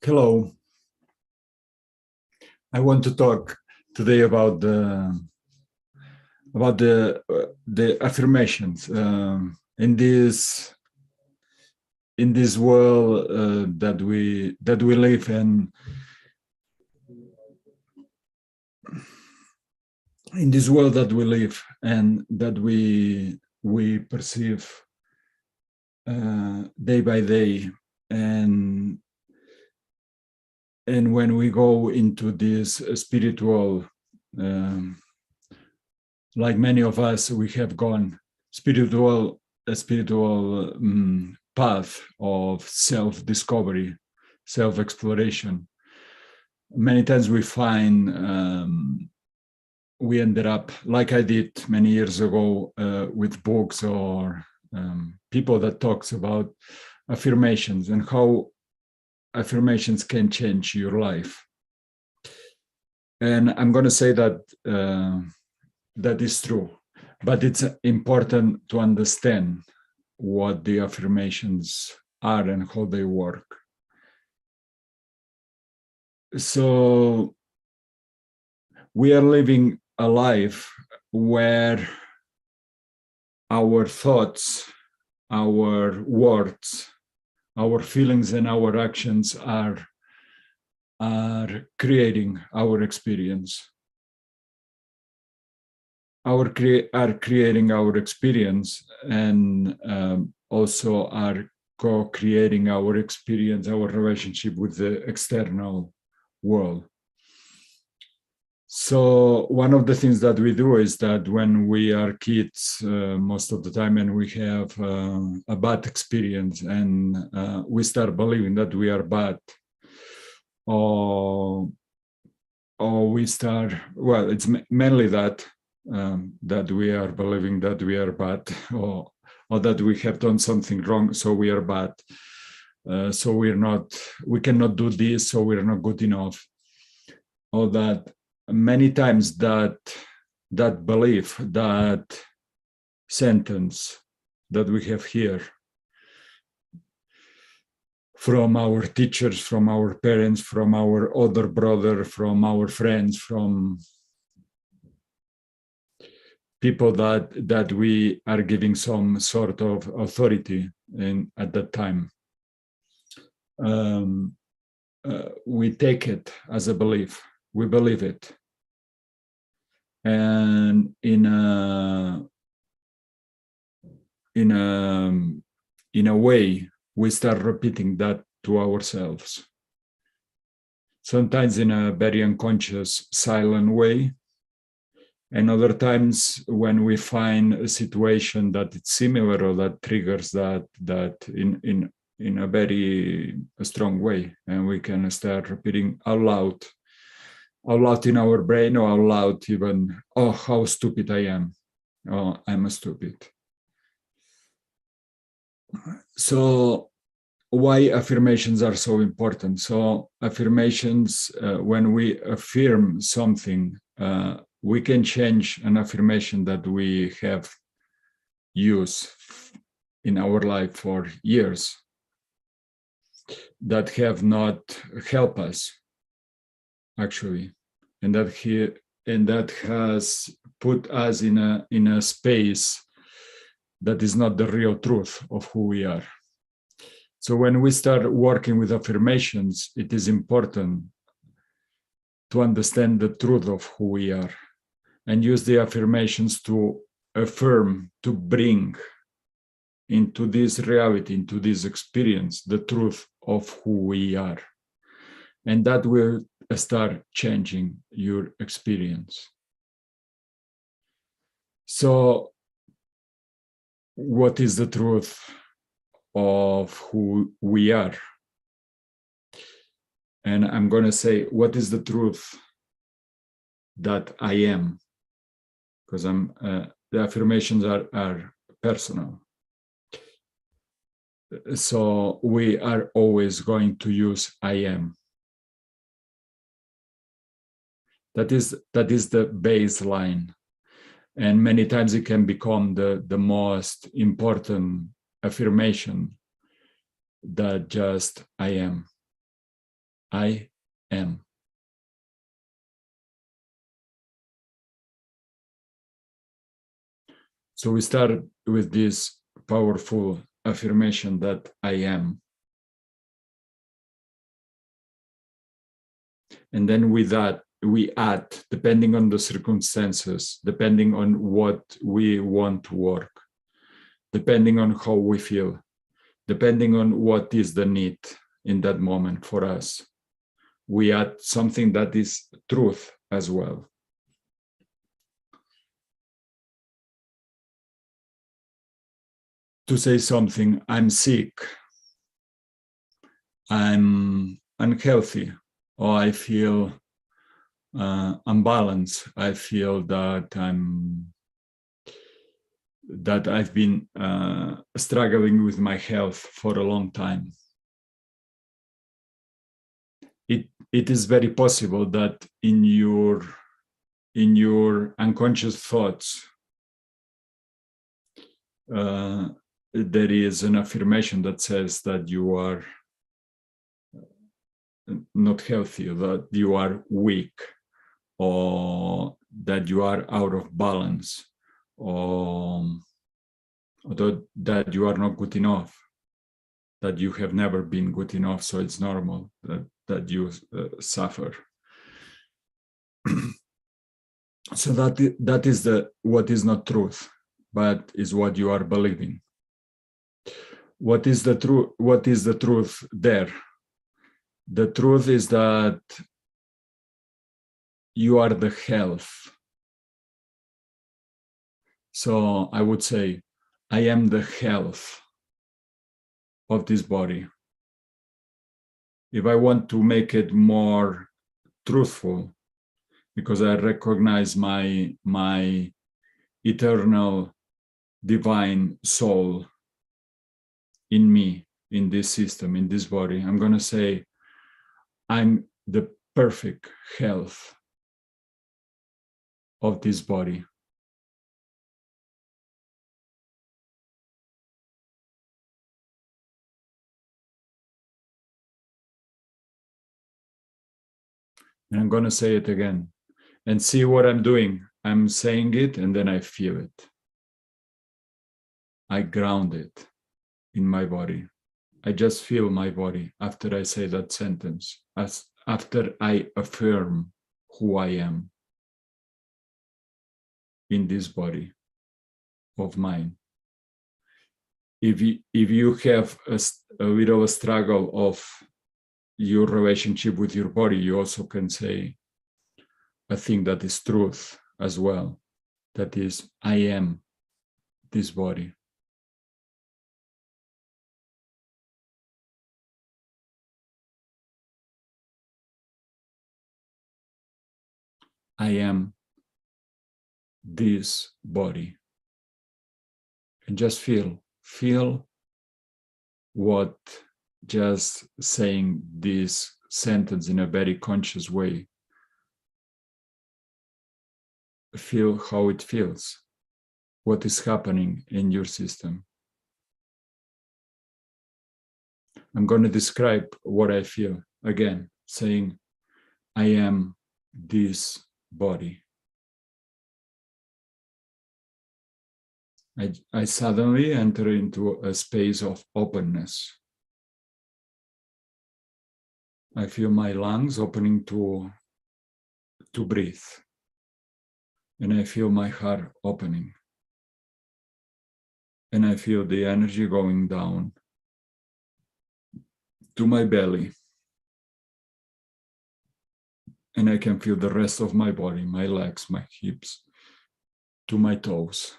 Hello. I want to talk today about the affirmations in this world that we live in this world that we live and that we perceive day by day, and when we go into this spiritual, like many of us, we have gone a spiritual path of self-discovery, self-exploration. Many times we find we ended up, like I did many years ago, with books or people that talks about affirmations and how affirmations can change your life. And I'm going to say that that is true, but it's important to understand what the affirmations are and how they work. So we are living a life where our thoughts, our words, our feelings and our actions are creating our experience. Are creating our experience, and also are co-creating our experience, our relationship with the external world. So one of the things that we do is that when we are kids, most of the time, and we have a bad experience, and we start believing that we are bad, or we start, well, it's mainly that we are believing that we are bad, or that we have done something wrong, so we are bad. So we cannot do this, so we're not good enough. Or that many times that belief, that sentence that we have here from our teachers, from our parents, from our older brother, from our friends, from people that we are giving some sort of authority at that time. We take it as a belief. We believe it. And in a way, we start repeating that to ourselves. Sometimes in a very unconscious, silent way. And other times when we find a situation that it's similar or that triggers that in a very strong way, and we can start repeating out loud in our brain, or out loud even, oh, how stupid I am, oh, I'm stupid. So why affirmations are so important? So affirmations, when we affirm something, we can change an affirmation that we have used in our life for years that have not helped us, actually, and that has put us in a space that is not the real truth of who we are. So when we start working with affirmations, it is important to understand the truth of who we are and use the affirmations to affirm, to bring into this reality, into this experience, the truth of who we are. And that will start changing your experience. So what is the truth of who we are? And I'm going to say, what is the truth that I am? Because the affirmations are personal. So we are always going to use I am. That is the baseline. And many times it can become the most important affirmation, that just I am. I am. So we start with this powerful affirmation that I am. And then with that, we add, depending on the circumstances, depending on what we want to work, depending on how we feel, depending on what is the need in that moment for us, we add something that is truth as well. To say something, I'm sick, I'm unhealthy, or I feel unbalanced, I feel that I've been struggling with my health for a long time. It is very possible that in your unconscious thoughts there is an affirmation that says that you are not healthy, that you are weak, or that you are out of balance, or that you are not good enough, that you have never been good enough, so it's normal that you suffer. So that is what is not truth, but is what you are believing. What is the truth? What is the truth there? The truth is that you are the health. So I would say, I am the health of this body. If I want to make it more truthful, because I recognize my eternal divine soul in me, in this system, in this body, I'm going to say, I'm the perfect health of this body. And I'm going to say it again and see what I'm doing. I'm saying it and then I feel it. I ground it in my body. I just feel my body after I say that sentence, after I affirm who I am in this body of mine. If you have a little struggle of your relationship with your body, you also can say a thing that is truth as well. That is, I am this body. I am this body. And just feel what just saying this sentence in a very conscious way, feel how it feels, what is happening in your system. I'm going to describe what I feel again, saying, I am this body. I suddenly enter into a space of openness. I feel my lungs opening to breathe. And I feel my heart opening. And I feel the energy going down to my belly. And I can feel the rest of my body, my legs, my hips, to my toes.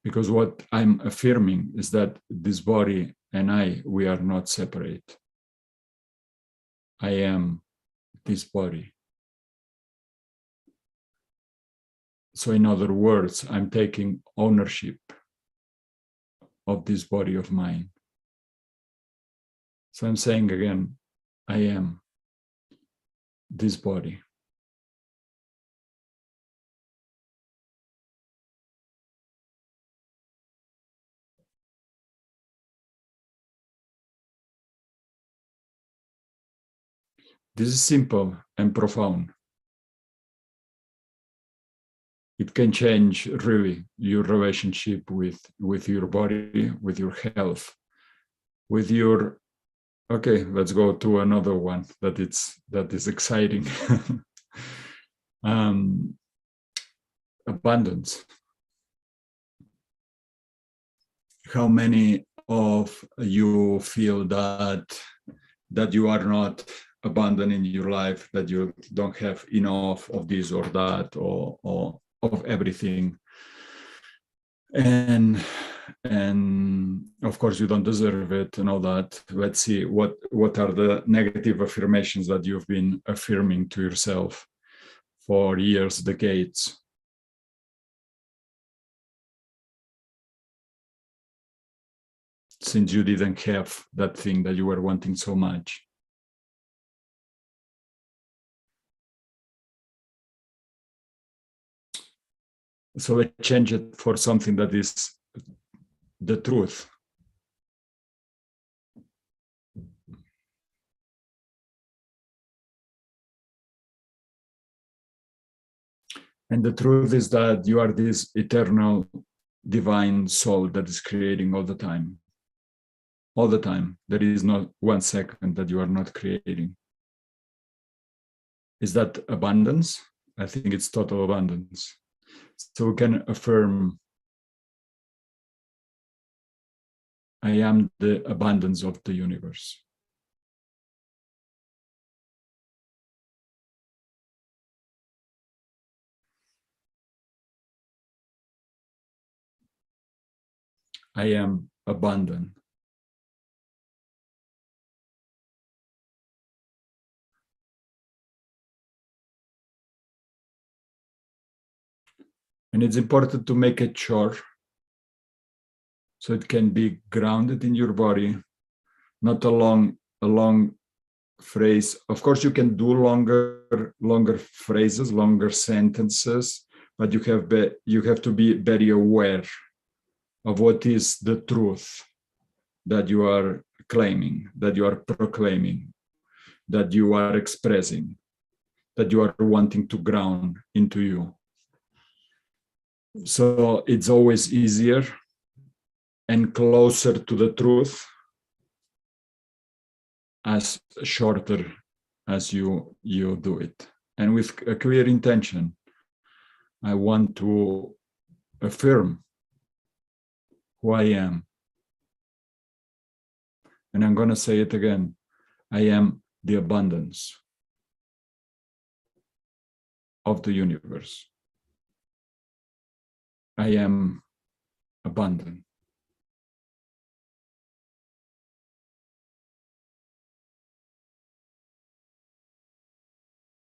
Because what I'm affirming is that this body and we are not separate. I am this body. So in other words, I'm taking ownership of this body of mine. So I'm saying again, I am this body. This is simple and profound. It can change really your relationship with your body, with your health, with your, okay, let's go to another one that is exciting. Abundance. How many of you feel that you are not abundant in your life, that you don't have enough of this or that, or of everything, and of course you don't deserve it and all that? Let's see what are the negative affirmations that you've been affirming to yourself for years, decades. Since you didn't have that thing that you were wanting so much. So let's change it for something that is the truth. And the truth is that you are this eternal divine soul that is creating all the time. All the time. There is not 1 second that you are not creating. Is that abundance? I think it's total abundance. So we can affirm, I am the abundance of the universe. I am abundant. And it's important to make it short so it can be grounded in your body, not a long phrase. Of course, you can do longer phrases, longer sentences, but you have to be very aware of what is the truth that you are claiming, that you are proclaiming, that you are expressing, that you are wanting to ground into you. So it's always easier and closer to the truth as shorter as you do it. And with a clear intention, I want to affirm who I am. And I'm going to say it again. I am the abundance of the universe. I am abundant.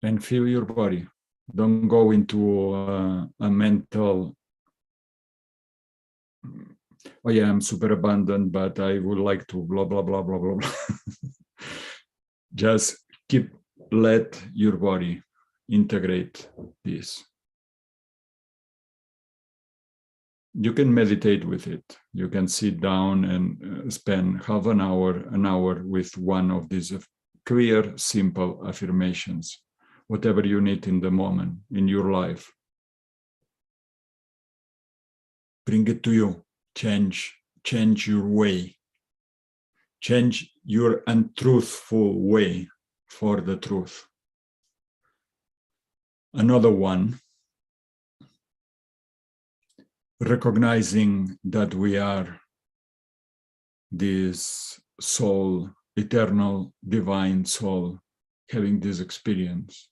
And feel your body. Don't go into a mental, oh yeah, I'm super abundant, but I would like to blah, blah, blah, blah, blah, blah. Just let your body integrate this. You can meditate with it. You can sit down and spend half an hour with one of these clear, simple affirmations, whatever you need in the moment in your life. Bring it to you. Change your way. Change your untruthful way for the truth. Another one, recognizing that we are this soul, eternal, divine soul, having this experience.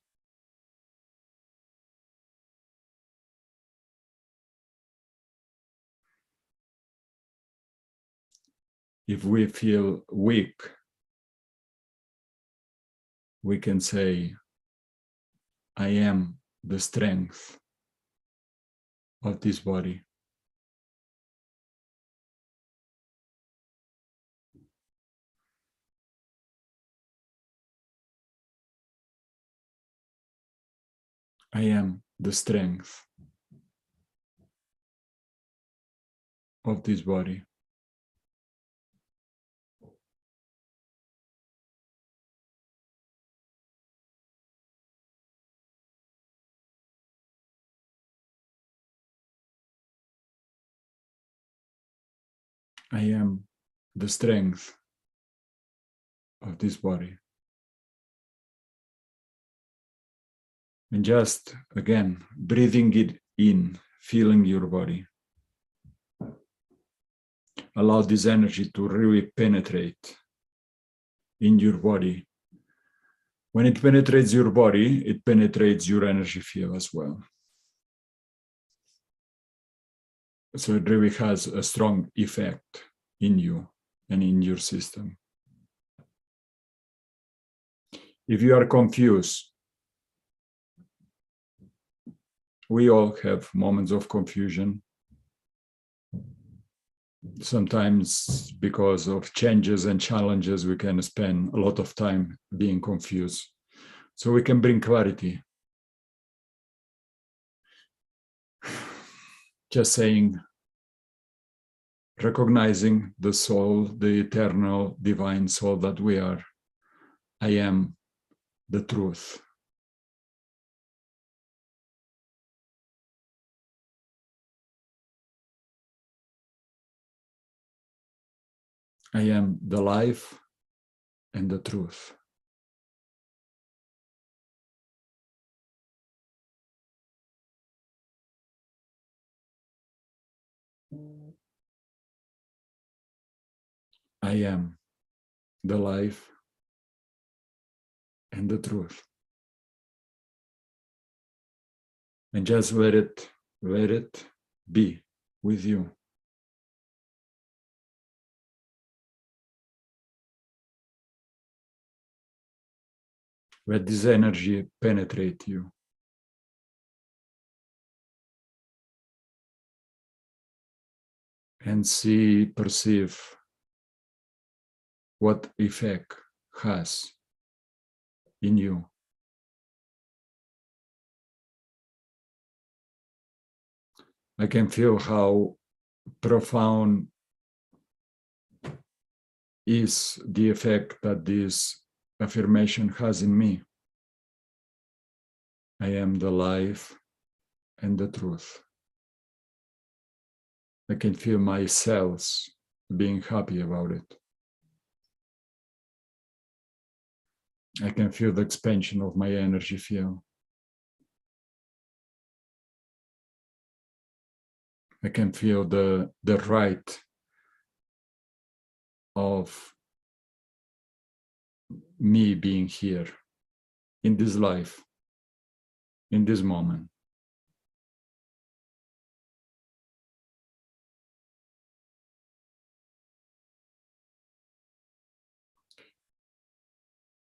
If we feel weak, we can say, I am the strength of this body. I am the strength of this body. I am the strength of this body. And just, again, breathing it in, feeling your body. Allow this energy to really penetrate in your body. When it penetrates your body, it penetrates your energy field as well. So it really has a strong effect in you and in your system. If you are confused, we all have moments of confusion. Sometimes because of changes and challenges, we can spend a lot of time being confused. So we can bring clarity. Just saying, recognizing the soul, the eternal divine soul that we are. I am the truth. I am the life and the truth. I am the life and the truth. And just let it be with you. Let this energy penetrate you. And see, perceive what effect has in you. I can feel how profound is the effect that this affirmation has in me. I am the life and the truth. I can feel my cells being happy about it. I can feel the expansion of my energy field. I can feel the right of me being here in this life, in this moment.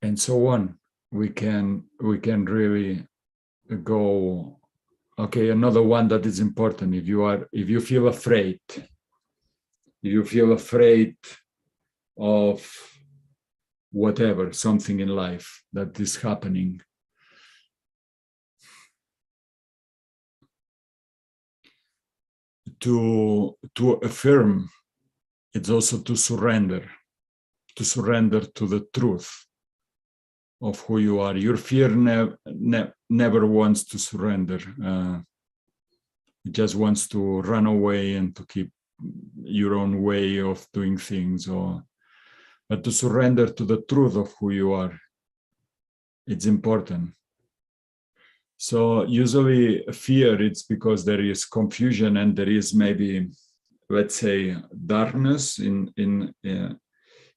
And so on. We can really go. Okay, another one that is important. If you feel afraid, of whatever, something in life that is happening, to affirm, it's also to surrender to the truth of who you are. Your fear never wants to surrender. It just wants to run away and to keep your own way of doing things, but to surrender to the truth of who you are, it's important. So usually fear, it's because there is confusion and there is maybe, let's say, darkness in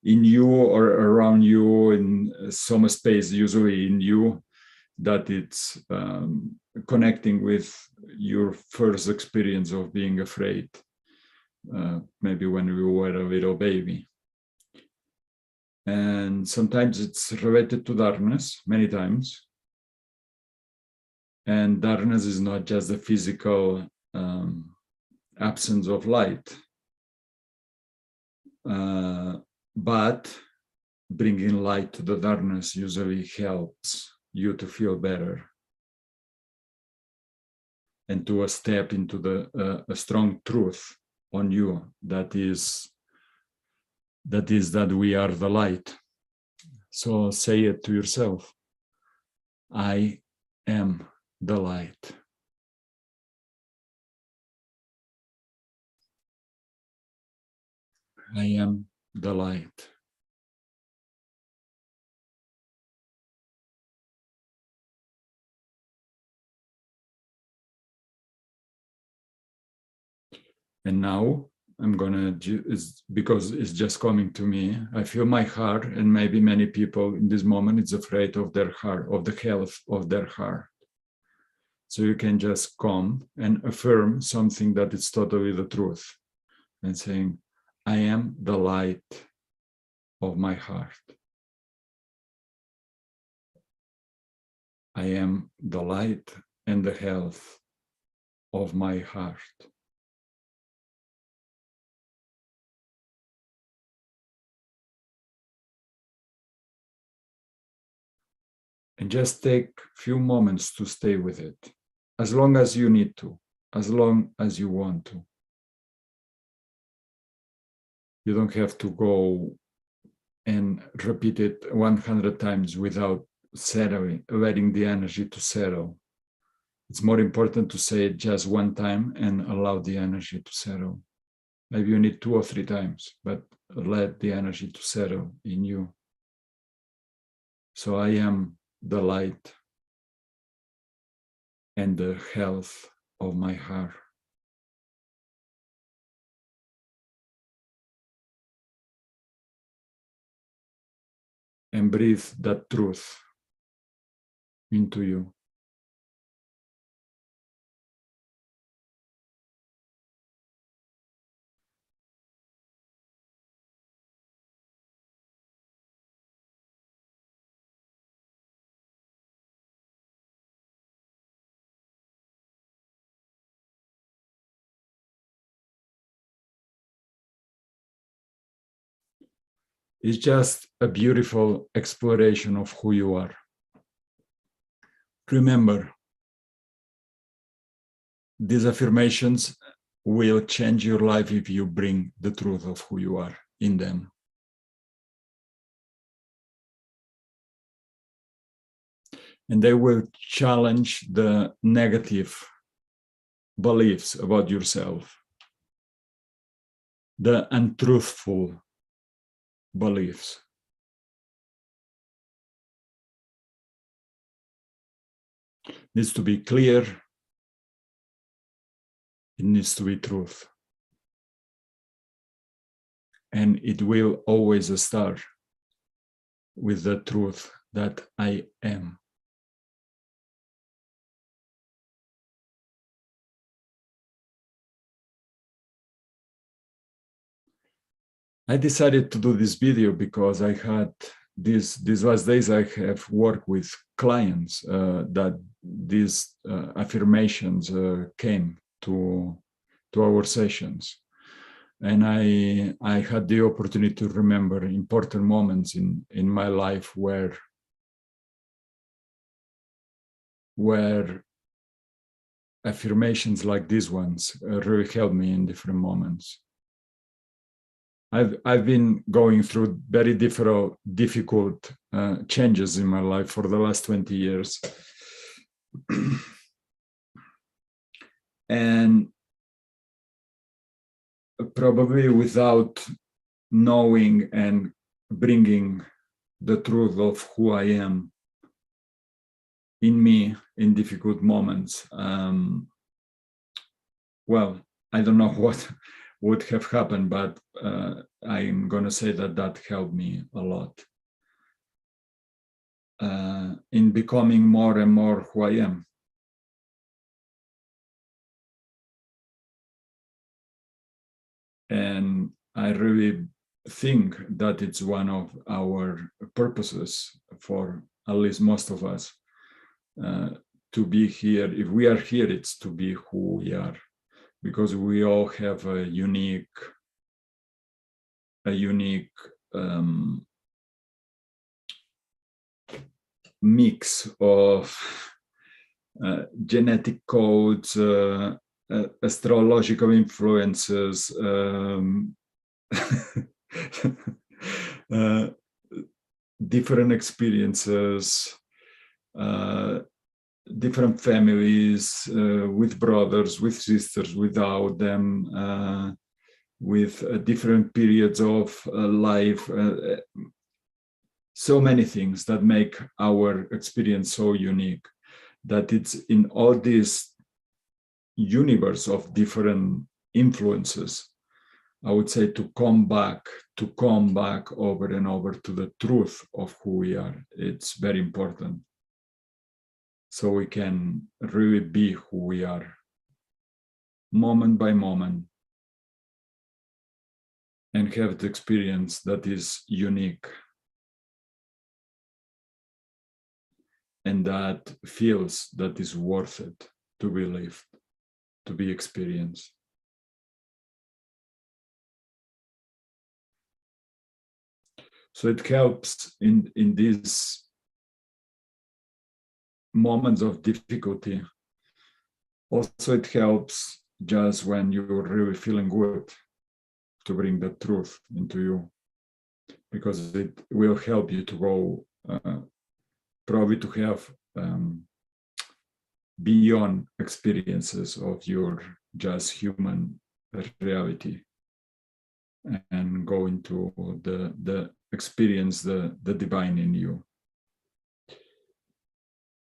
you or around you, in some space, usually in you, that it's connecting with your first experience of being afraid, maybe when you were a little baby. And sometimes it's related to darkness, many times. And darkness is not just the physical absence of light, but bringing light to the darkness usually helps you to feel better and to step into a strong truth on you that we are the light. So say it to yourself. I am the light. I am the light. And now I'm gonna, because it's just coming to me, I feel my heart, and maybe many people in this moment is afraid of their heart, of the health of their heart. So you can just come and affirm something that is totally the truth and saying, I am the light of my heart. I am the light and the health of my heart. And just take a few moments to stay with it, as long as you need to, as long as you want to. You don't have to go and repeat it 100 times without settling, letting the energy to settle. It's more important to say it just one time and allow the energy to settle. Maybe you need 2 or 3 times, but let the energy to settle in you. So I am the light and the health of my heart. And breathe that truth into you. It's just a beautiful exploration of who you are. Remember, these affirmations will change your life if you bring the truth of who you are in them. And they will challenge the negative beliefs about yourself, the untruthful beliefs. Needs to be clear. It needs to be truth. And it will always start with the truth that I am. I decided to do this video because I had these last days I have worked with clients that these affirmations came to our sessions, and I had the opportunity to remember important moments in my life where affirmations like these ones really helped me in different moments. I've been going through very difficult changes in my life for the last 20 years. And probably without knowing and bringing the truth of who I am in me in difficult moments, well, I don't know what would have happened, but I'm going to say that helped me a lot in becoming more and more who I am. And I really think that it's one of our purposes for at least most of us to be here. If we are here, it's to be who we are, because we all have a unique mix of genetic codes, astrological influences, different experiences, different families, with brothers, with sisters, without them, with different periods of life, so many things that make our experience so unique, that it's in all this universe of different influences, I would say, to come back over and over to the truth of who we are. It's very important, so we can really be who we are, moment by moment, and have the experience that is unique and that feels that is worth it to be lived, to be experienced. So it helps in these moments of difficulty. Also, it helps just when you're really feeling good to bring the truth into you, because it will help you to go, probably to have beyond experiences of your just human reality, and go into the experience the divine in you.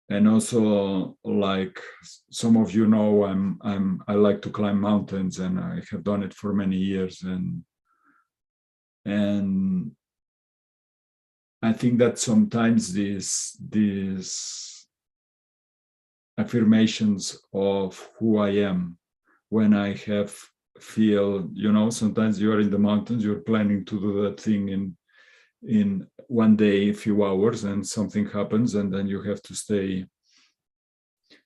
And also, like some of you know, I like to climb mountains, and I have done it for many years, and I think that sometimes these affirmations of who I am, when I feel, sometimes you are in the mountains, you're planning to do that thing in one day, a few hours, and something happens, and then you have to stay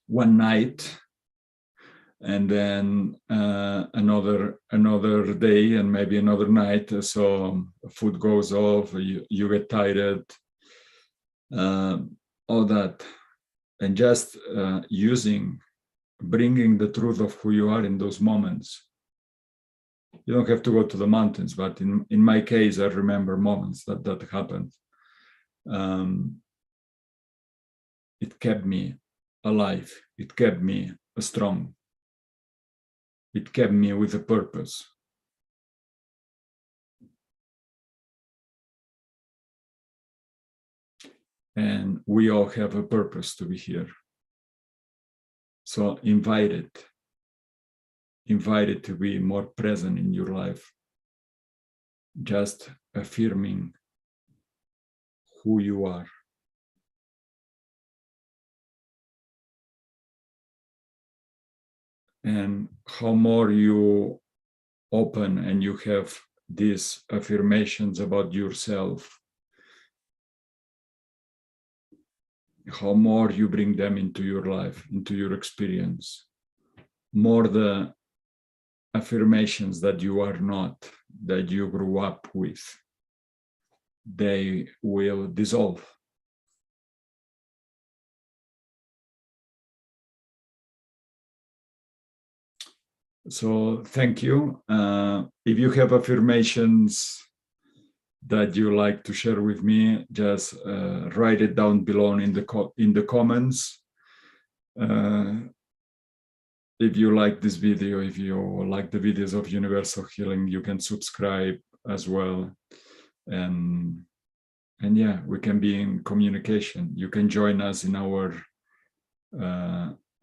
one night, and then another day, and maybe another night. So food goes off, you get tired, all that, and just bringing the truth of who you are in those moments. You don't have to go to the mountains, but in my case, I remember moments that happened. It kept me alive. It kept me strong. It kept me with a purpose. And we all have a purpose to be here. So invite it to be more present in your life. Just affirming who you are. And how more you open and you have these affirmations about yourself, how more you bring them into your life, into your experience, more the affirmations that you are not, that you grew up with, they will dissolve. So thank you. If you have affirmations that you like to share with me, just write it down below in the comments. If you like this video, if you like the videos of Universal Healing, you can subscribe as well. And yeah, we can be in communication. You can join us in our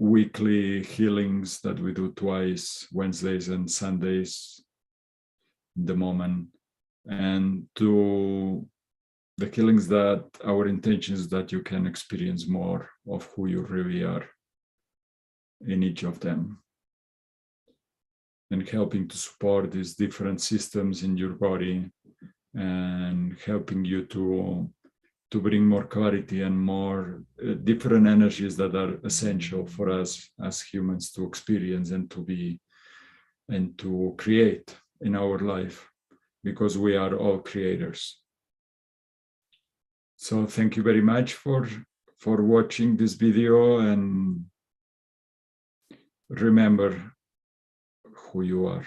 weekly healings that we do twice, Wednesdays and Sundays, in the moment. And to the healings that our intention is that you can experience more of who you really are in each of them, and helping to support these different systems in your body, and helping you to bring more clarity and more different energies that are essential for us as humans to experience and to be and to create in our life, because we are all creators. So thank you very much for watching this video, and remember who you are.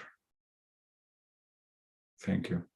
Thank you.